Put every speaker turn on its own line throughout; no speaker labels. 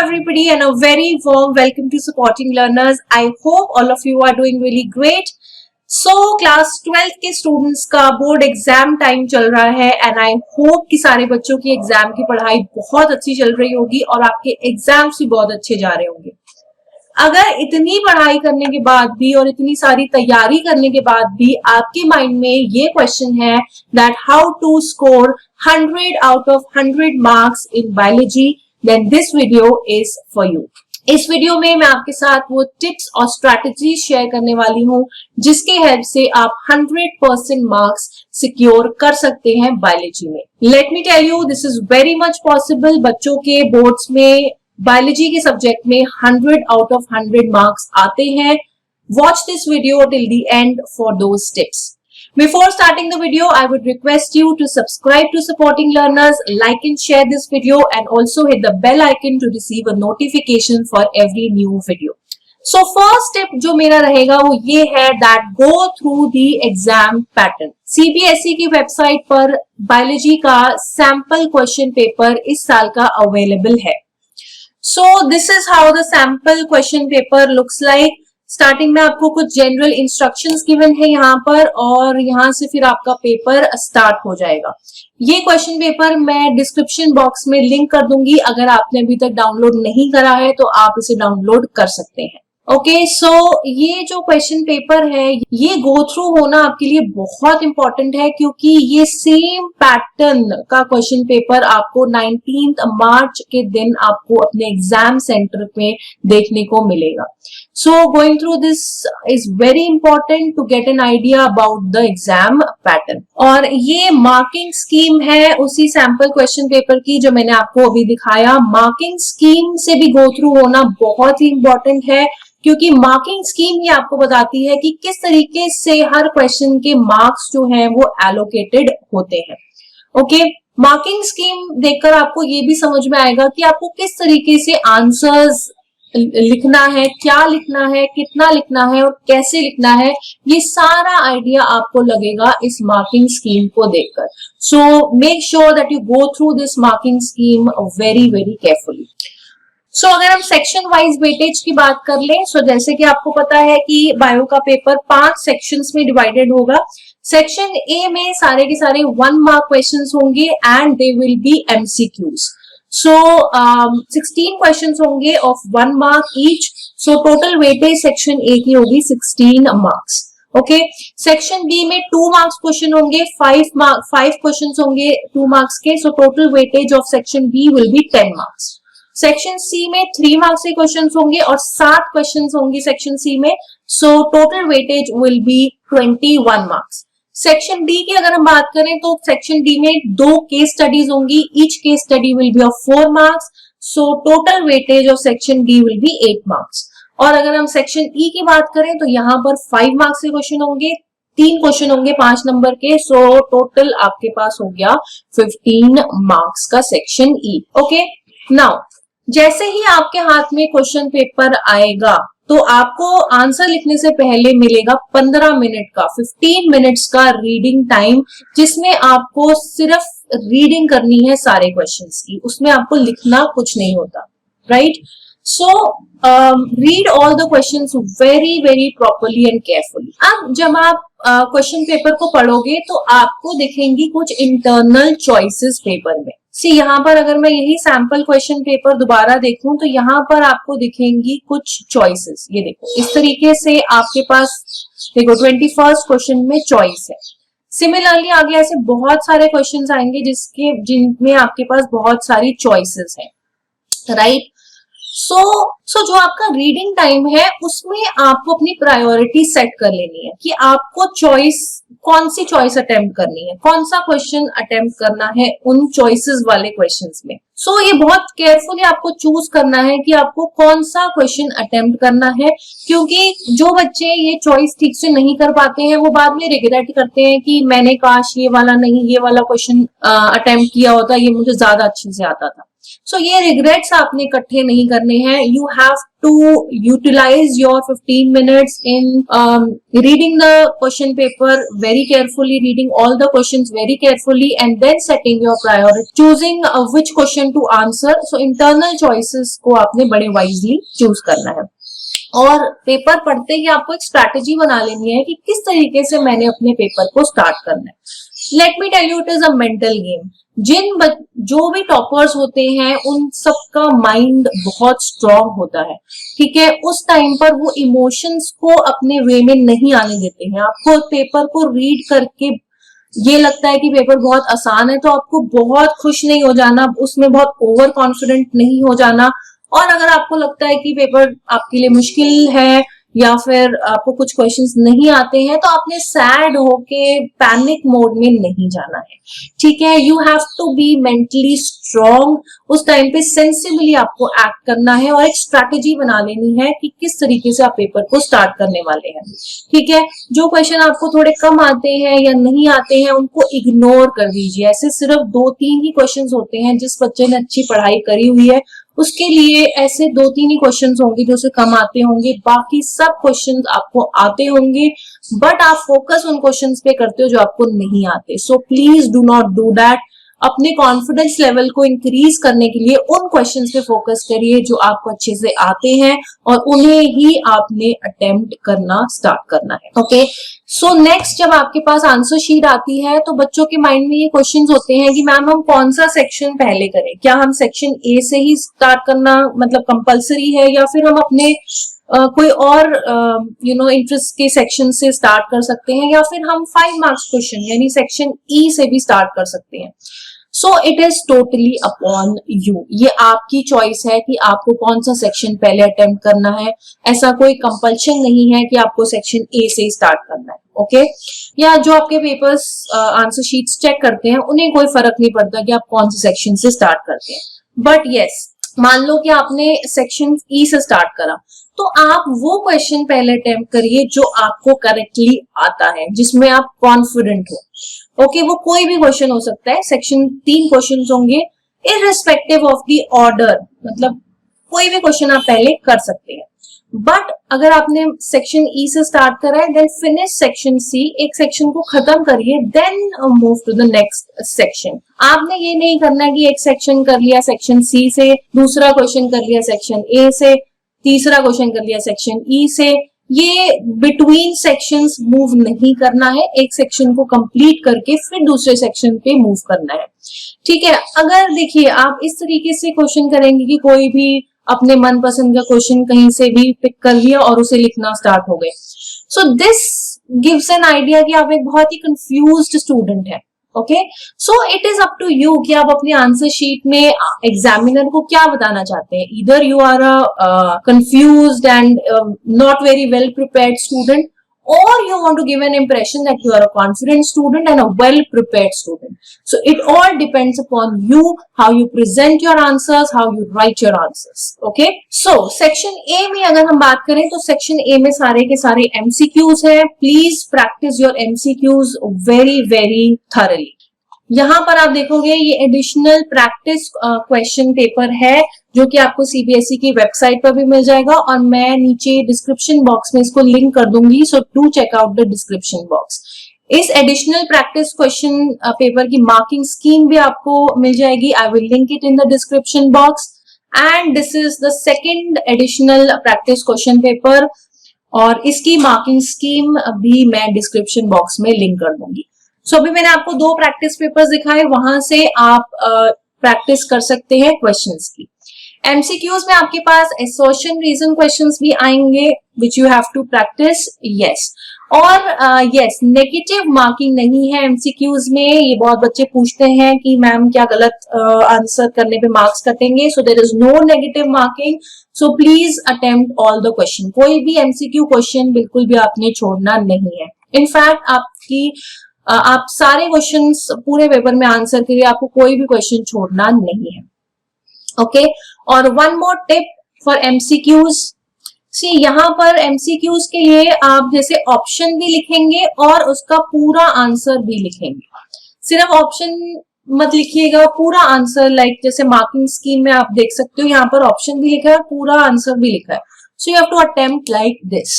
everybody and a very warm welcome to Supporting Learners. I hope all of you are doing really great. So class 12th के students का board exam time चल रहा है and I hope कि सारे बच्चों की exam की पढ़ाई बहुत अच्छी चल रही होगी और आपके एग्जाम्स भी बहुत अच्छे जा रहे होंगे। अगर इतनी पढ़ाई करने के बाद भी और इतनी सारी तैयारी करने के बाद भी आपके माइंड में ये क्वेश्चन है that how to score 100 out of 100 marks in biology, then this video is for you. इस वीडियो में मैं आपके साथ वो टिप्स और स्ट्रैटेजी शेयर करने वाली हूँ जिसके हेल्प से आप 100% मार्क्स सिक्योर कर सकते हैं बायोलॉजी में। Let me tell you, this is very much possible. बच्चों के बोर्ड्स में बायोलॉजी के सब्जेक्ट में 100 आउट ऑफ 100 मार्क्स आते हैं। Watch this video till the end for those tips. Before starting the video, I would request you to subscribe to Supporting Learners, like and share this video, and also hit the bell icon to receive a notification for every new video. So first tip जो मेरा रहेगा वो ये है that go through the exam pattern. CBSE की website पर biology का sample question paper इस साल का अवेलेबल है। So this is how the sample question paper looks like. Starting में आपको कुछ जनरल इंस्ट्रक्शंस गिवन है यहाँ पर और यहाँ से फिर आपका पेपर स्टार्ट हो जाएगा। ये क्वेश्चन पेपर मैं डिस्क्रिप्शन बॉक्स में लिंक कर दूंगी, अगर आपने अभी तक डाउनलोड नहीं करा है तो आप इसे डाउनलोड कर सकते हैं। ओके, सो ये जो क्वेश्चन पेपर है ये गो थ्रू होना आपके लिए बहुत इंपॉर्टेंट है क्योंकि ये सेम पैटर्न का क्वेश्चन पेपर आपको 19 मार्च के दिन आपको अपने एग्जाम सेंटर में देखने को मिलेगा। So going through this is very important to get an idea about the exam pattern. और ये मार्किंग स्कीम है उसी सैंपल क्वेश्चन पेपर की जो मैंने आपको अभी दिखाया। मार्किंग स्कीम से भी गो थ्रू होना बहुत ही इंपॉर्टेंट है क्योंकि मार्किंग स्कीम ही आपको बताती है कि किस तरीके से हर क्वेश्चन के मार्क्स जो हैं वो एलोकेटेड होते हैं। ओके, मार्किंग स्कीम देखकर आपको ये भी समझ में आएगा कि आपको किस तरीके से आंसर्स लिखना है, क्या लिखना है, कितना लिखना है और कैसे लिखना है, ये सारा आइडिया आपको लगेगा इस मार्किंग स्कीम को देखकर। So make sure that you go through this marking scheme very very carefully. So अगर हम सेक्शन वाइज वेटेज की बात कर लें, सो जैसे कि आपको पता है कि बायो का पेपर 5 सेक्शंस में डिवाइडेड होगा। सेक्शन ए में सारे के सारे 1 मार्क क्वेश्चंस होंगे and they will be MCQs. So 16 questions होंगे of 1 mark each. So total weightage section A की होगी 16 मार्क्स। ओके, सेक्शन बी में 2 मार्क्स क्वेश्चन होंगे, 5 क्वेश्चंस होंगे 2 मार्क्स के। So total weightage of section B will be 10 marks. Section C में 3 marks के questions होंगे और 7 क्वेश्चंस होंगे सेक्शन सी में। सो total weightage will be 21 marks. Section D की अगर हम बात करें तो सेक्शन डी में 2 केस स्टडीज होंगी, each case study will be of 4 marks. So total weightage of section D will be 8 marks. और अगर हम सेक्शन ई की बात करें तो यहाँ पर 5 मार्क्स के क्वेश्चन होंगे, 3 क्वेश्चन होंगे 5 नंबर के। सो टोटल आपके पास हो गया 15 मार्क्स का सेक्शन ई। ओके, नाउ जैसे ही आपके हाथ में क्वेश्चन पेपर आएगा तो आपको आंसर लिखने से पहले मिलेगा 15 मिनट का 15 मिनट्स का रीडिंग टाइम, जिसमें आपको सिर्फ रीडिंग करनी है सारे क्वेश्चंस की, उसमें आपको लिखना कुछ नहीं होता, right? So read all the questions very very properly and carefully. अब जब आप क्वेश्चन पेपर को पढ़ोगे तो आपको दिखेंगी कुछ इंटरनल चॉइसेस पेपर में। यहाँ पर अगर मैं यही सैंपल क्वेश्चन पेपर दोबारा देखूं तो यहाँ पर आपको दिखेंगी कुछ चॉइसेस। ये देखो, इस तरीके से आपके पास देखो 21st क्वेश्चन में चॉइस है। सिमिलरली आगे ऐसे बहुत सारे क्वेश्चंस आएंगे जिनमें आपके पास बहुत सारी चॉइसेस है, राइट? सो जो आपका रीडिंग टाइम है उसमें आपको अपनी प्रायोरिटी सेट कर लेनी है कि आपको कौन सी चॉइस अटेम्प्ट करनी है, कौन सा क्वेश्चन अटेम्प्ट करना है उन चॉइसेस वाले क्वेश्चंस में। सो ये बहुत केयरफुली आपको चूज करना है कि आपको कौन सा क्वेश्चन अटेम्प्ट करना है, क्योंकि जो बच्चे ये चॉइस ठीक से नहीं कर पाते हैं वो बाद में रिग्रेट करते हैं कि मैंने काश ये वाला नहीं ये वाला क्वेश्चन अटेम्प्ट किया होता, ये मुझे ज्यादा अच्छे से आता था। सो ये रिग्रेट्स आपने इकट्ठे नहीं करने हैं. You have to utilize your 15 minutes in reading the question paper very carefully, reading all the questions very carefully, and then setting your priority, choosing which question to answer. So internal choices को आपने बड़े wisely choose करना है. और paper पढ़ते ही आपको एक strategy बना लेनी है कि किस तरीके से मैंने अपने पेपर को स्टार्ट करना है. Let me tell you, it is a mental game. जो भी टॉपर्स होते हैं उन सबका माइंड बहुत स्ट्रांग होता है, ठीक है. उस टाइम पर वो इमोशंस को अपने वे में नहीं आने देते हैं. आपको पेपर को रीड करके ये लगता है कि पेपर बहुत आसान है, तो आपको बहुत खुश नहीं हो जाना, उसमें बहुत ओवर कॉन्फिडेंट नहीं हो जाना. और अगर आपको लगता है कि पेपर आपके लिए मुश्किल है या फिर आपको कुछ क्वेश्चंस नहीं आते हैं, तो आपने सैड होके पैनिक मोड में नहीं जाना है, ठीक है. You have to be mentally strong. उस टाइम पे सेंसिबली आपको एक्ट करना है और एक स्ट्रैटेजी बना लेनी है कि किस तरीके से आप पेपर को स्टार्ट करने वाले हैं, ठीक है. जो क्वेश्चन आपको थोड़े कम आते हैं या नहीं आते हैं उनको इग्नोर कर दीजिए. ऐसे सिर्फ 2-3 ही क्वेश्चन होते हैं. जिस बच्चे ने अच्छी पढ़ाई करी हुई है उसके लिए ऐसे 2-3 ही क्वेश्चंस होंगे जो उसे कम आते होंगे, बाकी सब क्वेश्चंस आपको आते होंगे, बट आप फोकस उन क्वेश्चंस पे करते हो जो आपको नहीं आते. सो please do not do that. अपने कॉन्फिडेंस लेवल को इंक्रीज करने के लिए उन क्वेश्चंस पे फोकस करिए जो आपको अच्छे से आते हैं और उन्हें ही आपने अटेम्प्ट करना स्टार्ट करना है. ओके, सो नेक्स्ट जब आपके पास आंसर शीट आती है तो बच्चों के माइंड में ये क्वेश्चंस होते हैं कि मैम हम कौन सा सेक्शन पहले करें. क्या हम सेक्शन ए से ही स्टार्ट करना मतलब कंपलसरी है, या फिर हम अपने कोई और इंटरेस्ट के सेक्शन से स्टार्ट कर सकते हैं, या फिर हम 5 मार्क्स क्वेश्चन यानी सेक्शन ई से भी स्टार्ट कर सकते हैं. सो it is totally upon you. ये आपकी चॉइस है कि आपको कौन सा सेक्शन पहले अटेम्प्ट करना है. ऐसा कोई कंपल्शन नहीं है कि आपको सेक्शन ए से स्टार्ट करना है. ओके, या जो आपके पेपर्स आंसर शीट्स चेक करते हैं उन्हें कोई फर्क नहीं पड़ता कि आप कौन से सेक्शन से स्टार्ट करते हैं. बट यस, मान लो कि आपने सेक्शन ई से स्टार्ट करा, तो आप वो क्वेश्चन पहले अटेम्प्ट करिए जो आपको करेक्टली आता है, जिसमें आप कॉन्फिडेंट हो. ओके, वो कोई भी क्वेश्चन हो सकता है. सेक्शन 3 क्वेश्चन होंगे इररिस्पेक्टिव ऑफ द ऑर्डर, मतलब कोई भी क्वेश्चन आप पहले कर सकते हैं. बट अगर आपने सेक्शन ई से स्टार्ट करा है, देन फिनिश सेक्शन सी. एक सेक्शन को खत्म करिए, then move to the next section. आपने ये नहीं करना है कि एक सेक्शन कर लिया सेक्शन सी से, दूसरा क्वेश्चन कर लिया सेक्शन ए से, तीसरा क्वेश्चन कर लिया सेक्शन ई से. ये बिटवीन सेक्शंस मूव नहीं करना है. एक सेक्शन को कंप्लीट करके फिर दूसरे सेक्शन पे मूव करना है, ठीक है. अगर देखिए आप इस तरीके से क्वेश्चन करेंगे कि कोई भी अपने मनपसंद का क्वेश्चन कहीं से भी पिक कर लिया और उसे लिखना स्टार्ट हो गए, so this gives an idea कि आप एक बहुत ही कंफ्यूज्ड स्टूडेंट है. Okay, so it is up to you कि आप अपने आंसर शीट में एग्जामिनर को क्या बताना चाहते हैं. इधर you are a confused and not very well prepared student, or you want to give an impression that you are a confident student and a well prepared student. So it all depends upon you, how you present your answers, how you write your answers. Okay, so section A में अगर हम बात करें तो section A में सारे के सारे MCQs है. Please practice your MCQs very very thoroughly. यहाँ पर आप देखोगे ये एडिशनल प्रैक्टिस क्वेश्चन पेपर है जो कि आपको सीबीएसई की वेबसाइट पर भी मिल जाएगा, और मैं नीचे डिस्क्रिप्शन बॉक्स में इसको लिंक कर दूंगी. So do check out the description box. इस एडिशनल प्रैक्टिस क्वेश्चन पेपर की मार्किंग स्कीम भी आपको मिल जाएगी. I will link it in the description box. And this is the second additional practice question paper, और इसकी मार्किंग स्कीम भी मैं डिस्क्रिप्शन बॉक्स में लिंक कर दूंगी. सो अभी मैंने आपको 2 प्रैक्टिस पेपर्स दिखाए, वहां से आप प्रैक्टिस कर सकते हैं क्वेश्चंस की. एमसीक्यूज में आपके पास असर्शन रीजन क्वेश्चंस भी आएंगे which you have to practice. Yes, और यस, नेगेटिव मार्किंग नहीं है एमसीक्यूज में. ये बहुत बच्चे पूछते हैं कि मैम क्या गलत आंसर करने पे मार्क्स कटेंगे. So there is no negative marking. So please attempt all the question. कोई भी एमसीक्यू क्वेश्चन बिल्कुल भी आपने छोड़ना नहीं है. इनफैक्ट आप सारे क्वेश्चंस पूरे पेपर में आंसर के लिए आपको कोई भी क्वेश्चन छोड़ना नहीं है. ओके, और one more tip for MCQs. See यहाँ पर एमसीक्यूज के लिए आप जैसे ऑप्शन भी लिखेंगे और उसका पूरा आंसर भी लिखेंगे. सिर्फ ऑप्शन मत लिखिएगा पूरा आंसर, लाइक जैसे मार्किंग स्कीम में आप देख सकते हो यहाँ पर ऑप्शन भी लिखा है और पूरा आंसर भी लिखा है. So you have to attempt like this.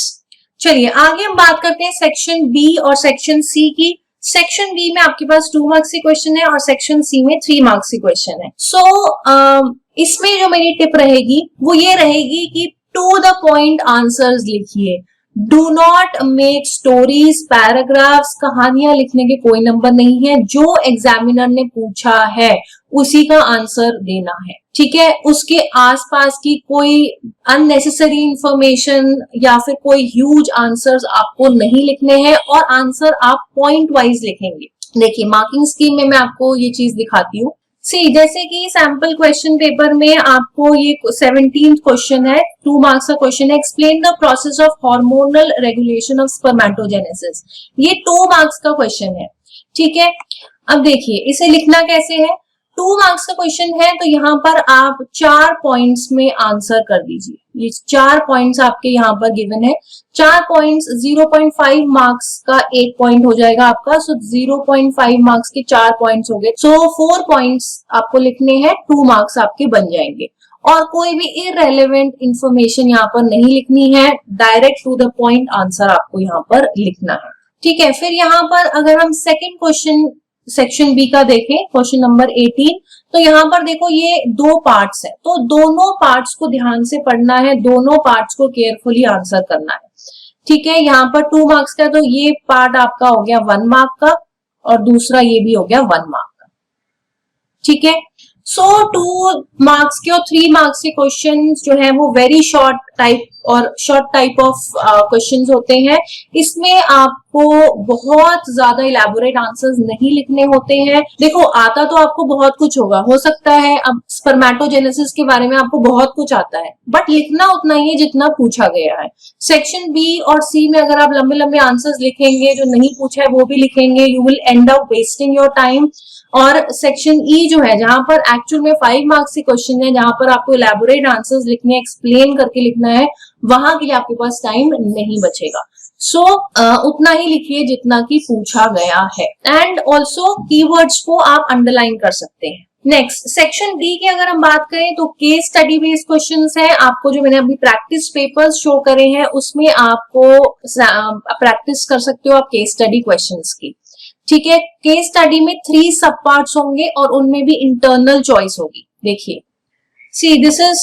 चलिए आगे हम बात करते हैं सेक्शन बी और सेक्शन सी की. सेक्शन बी में आपके पास 2 मार्क्स की क्वेश्चन है और सेक्शन सी में 3 मार्क्स की क्वेश्चन है. सो इसमें जो मेरी टिप रहेगी वो ये रहेगी कि टू द पॉइंट आंसर्स लिखिए. Do not make stories, paragraphs, कहानियां लिखने के कोई नंबर नहीं है. जो एग्जामिनर ने पूछा है उसी का आंसर देना है. ठीक है, उसके आसपास की कोई अननेसेसरी इंफॉर्मेशन या फिर कोई ह्यूज आंसर्स आपको नहीं लिखने हैं और आंसर आप पॉइंट वाइज लिखेंगे. देखिए मार्किंग स्कीम में मैं आपको ये चीज दिखाती हूँ. सी जैसे कि सैंपल क्वेश्चन पेपर में आपको ये 17th क्वेश्चन है, 2 मार्क्स का क्वेश्चन है. Explain the process of hormonal regulation of spermatogenesis. ये 2 मार्क्स का क्वेश्चन है. ठीक है, अब देखिए इसे लिखना कैसे है. 2 मार्क्स का क्वेश्चन है तो यहाँ पर आप 4 पॉइंट्स में आंसर कर दीजिए. ये 4 पॉइंट्स आपके यहाँ पर गिवन है. 4 पॉइंट्स 0.5 मार्क्स का 1 पॉइंट हो जाएगा आपका. सो 0.5 मार्क्स के 4 पॉइंट्स हो गए. सो 4 पॉइंट्स आपको लिखने हैं, 2 मार्क्स आपके बन जाएंगे. और कोई भी इररेलेवेंट इंफॉर्मेशन यहाँ पर नहीं लिखनी है. Direct to the point answer आपको यहाँ पर लिखना है. ठीक है, फिर यहाँ पर अगर हम सेकेंड क्वेश्चन सेक्शन बी का देखें, क्वेश्चन नंबर 18, तो यहाँ पर देखो ये 2 पार्ट्स हैं. तो दोनों पार्ट्स को ध्यान से पढ़ना है, दोनों पार्ट्स को केयरफुली आंसर करना है. ठीक है, यहाँ पर 2 मार्क्स का तो ये पार्ट आपका हो गया 1 मार्क का और दूसरा ये भी हो गया 1 मार्क का. ठीक है, सो 2 मार्क्स के और 3 मार्क्स के क्वेश्चन जो है वो very short type of questions होते हैं. इसमें आपको बहुत ज्यादा इलैबोरेट आंसर्स नहीं लिखने होते हैं. देखो आता तो आपको बहुत कुछ होगा, हो सकता है अब स्पर्मेटोजेनेसिस के बारे में आपको बहुत कुछ आता है, बट लिखना उतना ही है जितना पूछा गया है. सेक्शन बी और सी में अगर आप लंबे लंबे आंसर्स लिखेंगे, जो नहीं पूछा है वो भी लिखेंगे, you will end up wasting your time. और सेक्शन ई जो है जहां पर एक्चुअल में 5 मार्क्स के क्वेश्चन है, जहां पर आपको इलैबोरेट आंसर्स लिखने, एक्सप्लेन करके लिखना है, वहां के लिए आपके पास टाइम नहीं बचेगा. सो उतना ही लिखिए जितना कि पूछा गया है. एंड ऑल्सो कीवर्ड्स को आप अंडरलाइन कर सकते हैं. नेक्स्ट सेक्शन डी की अगर हम बात करें तो केस स्टडी बेस्ड क्वेश्चंस है. आपको जो मैंने अभी प्रैक्टिस पेपर्स शो करे हैं उसमें आपको प्रैक्टिस कर सकते हो आप केस स्टडी क्वेश्चंस की. ठीक है, केस स्टडी में 3 सब पार्ट्स होंगे और उनमें भी इंटरनल चॉइस होगी. देखिए see this is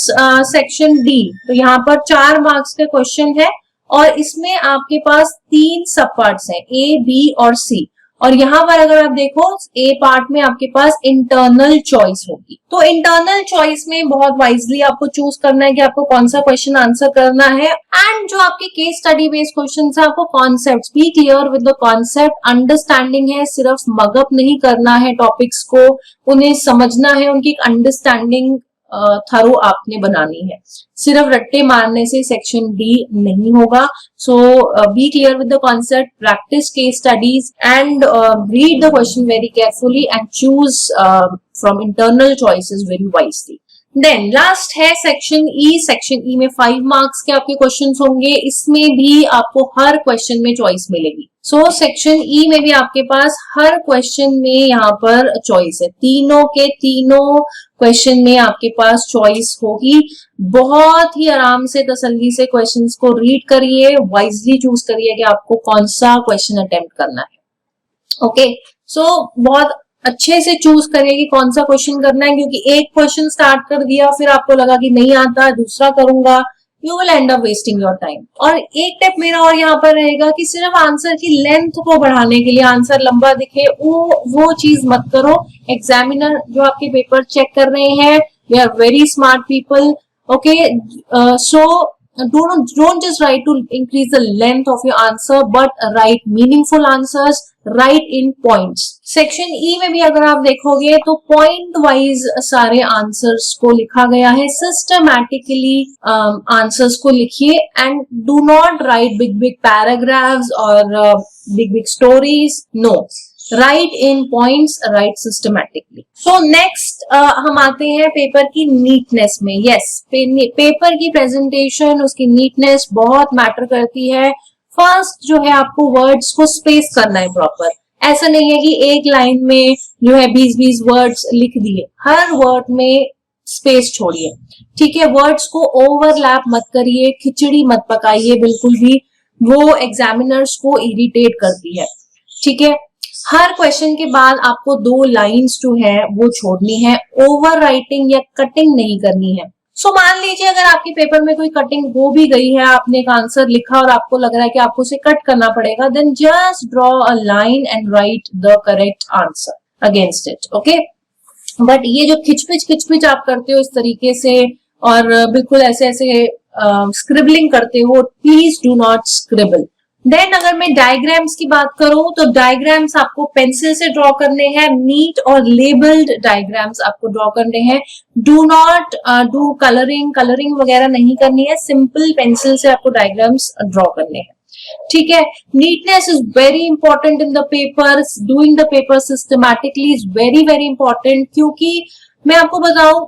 section D. तो यहाँ पर 4 मार्क्स का क्वेश्चन है और इसमें आपके पास 3 सब पार्ट्स हैं, ए, बी और सी. और यहाँ पर अगर आप देखो ए पार्ट में आपके पास इंटरनल चॉइस होगी. तो इंटरनल चॉइस में बहुत वाइजली आपको चूज करना है कि आपको कौन सा क्वेश्चन आंसर करना है. एंड जो आपके केस स्टडी बेस्ड क्वेश्चन है आपको concept, be clear with the concept. Understanding है, सिर्फ मगअप नहीं करना है टॉपिक्स को, उन्हें समझना है, उनकी अंडरस्टैंडिंग थरो आपने बनानी है. सिर्फ रट्टे मारने से सेक्शन डी नहीं होगा. So be clear with the concept, practice case studies and read the question very carefully and choose from internal choices very wisely. Then last है सेक्शन ई. सेक्शन ई में 5 मार्क्स के आपके questions होंगे. इसमें भी आपको हर क्वेश्चन में choice मिलेगी. सो सेक्शन ई में भी आपके पास हर क्वेश्चन में यहाँ पर चॉइस है. तीनों के तीनों क्वेश्चन में आपके पास चॉइस होगी. बहुत ही आराम से तसल्ली से क्वेश्चंस को रीड करिए, वाइजली चूज करिए कि आपको कौन सा क्वेश्चन अटेम्प्ट करना है. ओके, सो बहुत अच्छे से चूज करिए कि कौन सा क्वेश्चन करना है, क्योंकि एक क्वेश्चन स्टार्ट कर दिया फिर आपको लगा कि नहीं आता, दूसरा करूंगा, you will end up wasting your time. और एक टिप मेरा और यहाँ पर रहेगा कि सिर्फ आंसर की लेंथ को बढ़ाने के लिए, आंसर लंबा दिखे, वो चीज मत करो. एग्जामिनर जो आपके पेपर चेक कर रहे हैं, they are very smart people. Okay, so don't just write to increase the length of your answer, but write meaningful answers, write in points. Section E में भी अगर आप देखोगे तो पॉइंट वाइज सारे आंसर्स को लिखा गया है. सिस्टमैटिकली आंसर्स को लिखिए and do not write big big paragraphs और big big stories. No, write in points, write systematically. So next हम आते हैं पेपर की नीटनेस में. यस, पेपर की प्रेजेंटेशन, उसकी नीटनेस बहुत मैटर करती है. फर्स्ट जो है आपको वर्ड्स को स्पेस करना है प्रॉपर. ऐसा नहीं है कि एक लाइन में जो है 20-20 वर्ड्स लिख दिए, हर वर्ड में स्पेस छोड़िए, ठीक है। वर्ड्स को ओवरलैप मत करिए, खिचड़ी मत पकाइए बिल्कुल भी, वो एग्जामिनर्स को इरिटेट करती है, ठीक है। हर क्वेश्चन के बाद आपको 2 लाइंस जो है वो छोड़नी है, ओवर राइटिंग या कटिंग नहीं करनी है। सो मान लीजिए अगर आपके पेपर में कोई कटिंग हो भी गई है, आपने एक आंसर लिखा और आपको लग रहा है कि आपको उसे कट करना पड़ेगा, then just draw a line and write the correct answer against it, okay. But ये जो खिचपिच आप करते हो इस तरीके से और बिल्कुल ऐसे ऐसे स्क्रिबलिंग करते हो, please do not scribble. Then अगर मैं डायग्राम्स की बात करूं तो डायग्राम्स आपको पेंसिल से ड्रॉ करने हैं, नीट और लेबल्ड डायग्राम्स आपको ड्रॉ करने हैं। डू नॉट डू कलरिंग वगैरह नहीं करनी है, सिंपल पेंसिल से आपको डायग्राम्स ड्रॉ करने हैं, ठीक है। Neatness is very important in the paper, doing the paper systematically is very very important, क्योंकि मैं आपको बताऊं,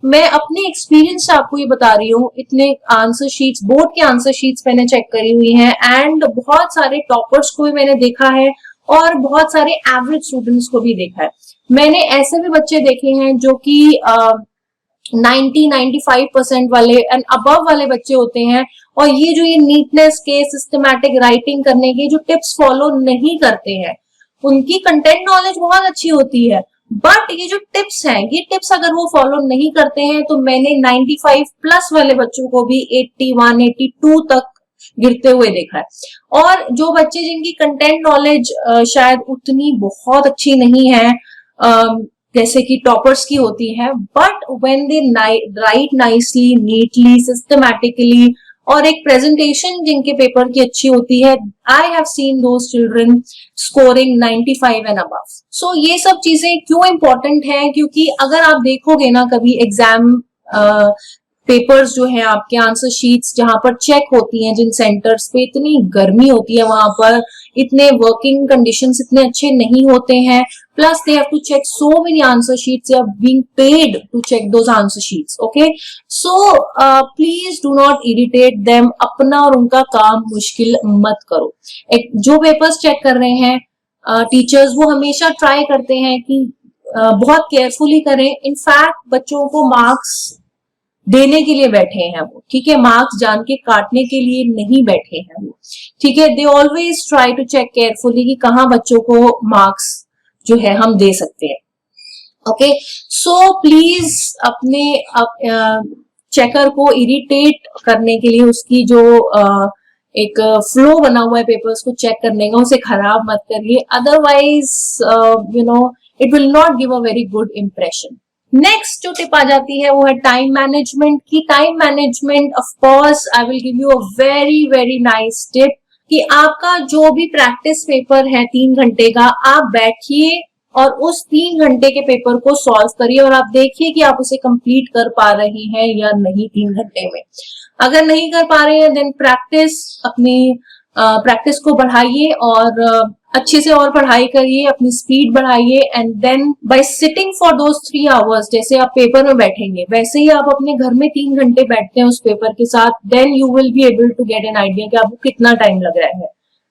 मैं अपने एक्सपीरियंस से आपको ये बता रही हूँ, इतने आंसर शीट्स, बोर्ड के आंसर शीट्स मैंने चेक करी हुई हैं एंड बहुत सारे टॉपर्स को भी मैंने देखा है और बहुत सारे एवरेज स्टूडेंट्स को भी देखा है। मैंने ऐसे भी बच्चे देखे हैं जो कि 90-95% वाले एंड अबव वाले बच्चे होते हैं, और ये जो ये नीटनेस के, सिस्टमैटिक राइटिंग करने के जो टिप्स फॉलो नहीं करते हैं, उनकी कंटेंट नॉलेज बहुत अच्छी होती है, बट ये जो टिप्स हैं, ये टिप्स अगर वो फॉलो नहीं करते हैं तो मैंने 95 प्लस वाले बच्चों को भी 81, 82 तक गिरते हुए देखा है। और जो बच्चे जिनकी कंटेंट नॉलेज शायद उतनी बहुत अच्छी नहीं है जैसे कि टॉपर्स की होती है, but when they write nicely, neatly, systematically और एक प्रेजेंटेशन जिनके पेपर की अच्छी होती है, I have seen those children scoring 95 and above. So ये सब चीजें क्यों इंपॉर्टेंट है, क्योंकि अगर आप देखोगे ना कभी एग्जाम पेपर्स जो है आपके, आंसर शीट्स जहां पर चेक होती हैं जिन सेंटर्स पे, इतनी गर्मी होती है वहां पर, इतने वर्किंग कंडीशंस इतने अच्छे नहीं होते हैं, plus they have to check so many answer sheets, they are being paid to check those answer sheets, okay. So please do not irritate them, अपना और उनका काम मुश्किल मत करो। जो पेपर्स चेक कर रहे हैं टीचर्स, वो हमेशा ट्राई करते हैं कि बहुत केयरफुली करें। इनफैक्ट बच्चों को मार्क्स देने के लिए बैठे हैं वो, ठीक है, मार्क्स जान के काटने के लिए नहीं बैठे हैं वो, ठीक है। They always try to check carefully कि कहाँ बच्चों को मार्क्स जो है हम दे सकते हैं, ओके। सो प्लीज अपने चेकर को इरिटेट करने के लिए उसकी जो एक फ्लो बना हुआ है पेपर्स को चेक करने का, उसे खराब मत करिए, otherwise you know it will not give a very good impression. Next जो टिप आ जाती है वो है टाइम मैनेजमेंट की। Time management of course I will give you a very very nice tip कि आपका जो भी प्रैक्टिस पेपर है 3 घंटे का, आप बैठिए और उस 3 घंटे के पेपर को सॉल्व करिए और आप देखिए कि आप उसे कंप्लीट कर पा रहे हैं या नहीं 3 घंटे में। अगर नहीं कर पा रहे हैं देन अपनी प्रैक्टिस को बढ़ाइए और अच्छे से और पढ़ाई करिए, अपनी स्पीड बढ़ाइए, and then by sitting for those 3 hours, जैसे आप पेपर में बैठेंगे वैसे ही आप अपने घर में 3 घंटे बैठते हैं उस पेपर के साथ, then you will be able to get an idea कि आपको कितना टाइम लग रहा है,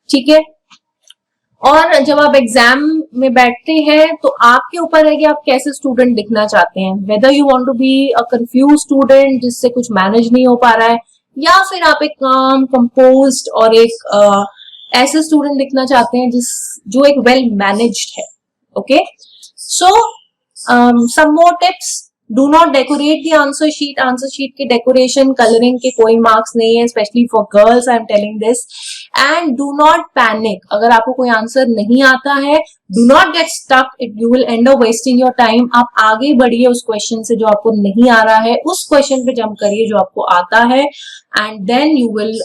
ठीक है। और जब आप एग्जाम में बैठते हैं तो आपके ऊपर है कि आप कैसे स्टूडेंट दिखना चाहते हैं, whether you want to be a confuse student जिससे कुछ मैनेज नहीं हो पा रहा है, या फिर आप एक काम कंपोज्ड और एक ऐसे स्टूडेंट दिखना चाहते हैं जो एक वेल मैनेज्ड है, okay. So some more tips, do not decorate the answer sheet के डेकोरेशन, कलरिंग के कोई मार्क्स नहीं है, specially for girls I am telling this. And do not panic, अगर आपको कोई आंसर नहीं आता है, do not get stuck, you will end up wasting your time. आप आगे बढ़िए उस क्वेश्चन से जो आपको नहीं आ रहा है, उस क्वेश्चन पे जंप करिए जो आपको आता है, and then you will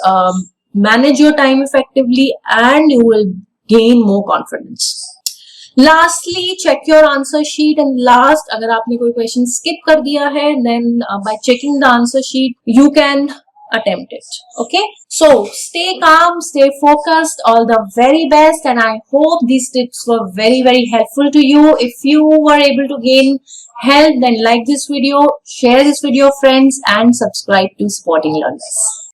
manage your time effectively and you will gain more confidence. Lastly, check your answer sheet, and last, अगर आपने कोई question skip कर दिया है then by checking the answer sheet you can attempt it, okay. So stay calm, stay focused, all the very best, and I hope these tips were very very helpful to you. If you were able to gain help, then like this video, share this video friends, and subscribe to Supporting Learners.